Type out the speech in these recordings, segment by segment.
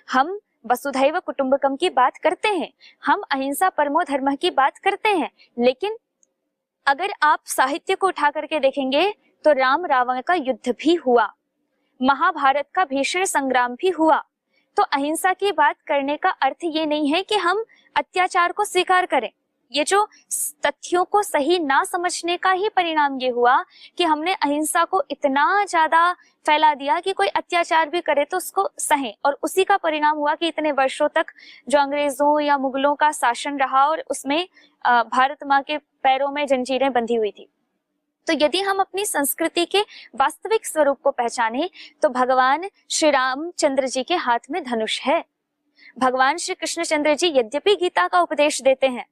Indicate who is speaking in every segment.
Speaker 1: हम वसुधैव कुटुंबकम की बात करते हैं, हम अहिंसा परमो धर्मः की बात करते हैं, लेकिन अगर आप साहित्य को उठा करके देखेंगे तो राम रावण का युद्ध भी हुआ, महाभारत का भीषण संग्राम भी हुआ। तो अहिंसा की बात करने का अर्थ ये नहीं है कि हम अत्याचार को स्वीकार करें। ये जो तथ्यों को सही ना समझने का ही परिणाम ये हुआ कि हमने अहिंसा को इतना ज्यादा फैला दिया कि कोई अत्याचार भी करे तो उसको सहे, और उसी का परिणाम हुआ कि इतने वर्षों तक जो अंग्रेजों या मुगलों का शासन रहा और उसमें भारत माँ के पैरों में जंजीरें बंधी हुई थी। तो यदि हम अपनी संस्कृति के वास्तविक स्वरूप को पहचाने तो भगवान श्री रामचंद्र जी के हाथ में धनुष है। भगवान श्री कृष्णचंद्र जी यद्यपि गीता का उपदेश देते हैं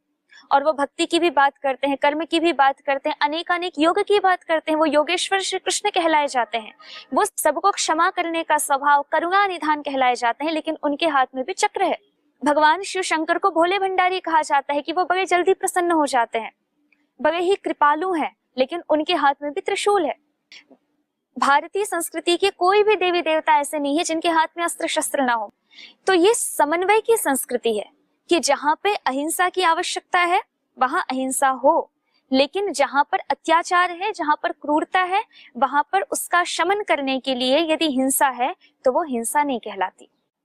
Speaker 1: और वो भक्ति की भी बात करते हैं, कर्म की भी बात करते हैं, अनेक योग की बात करते हैं, वो योगेश्वर श्री कृष्ण कहलाए जाते हैं, वो सबको क्षमा करने का स्वभाव, करुणा निधान कहलाए जाते हैं, लेकिन उनके हाथ में भी चक्र है। भगवान शिव शंकर को भोले भंडारी कहा जाता है कि वो बड़े जल्दी प्रसन्न हो जाते हैं, बड़े ही कृपालु हैं, लेकिन उनके हाथ में भी त्रिशूल है। भारतीय संस्कृति के कोई भी देवी देवता ऐसे नहीं है जिनके हाथ में अस्त्र शस्त्र ना हो। तो ये समन्वय की संस्कृति है कि जहां पे अहिंसा की आवश्यकता है वहां अहिंसा हो, लेकिन जहां पर अत्याचार है, जहां पर क्रूरता है, वहां पर उसका शमन करने के लिए यदि हिंसा है तो वो हिंसा नहीं कहलाती।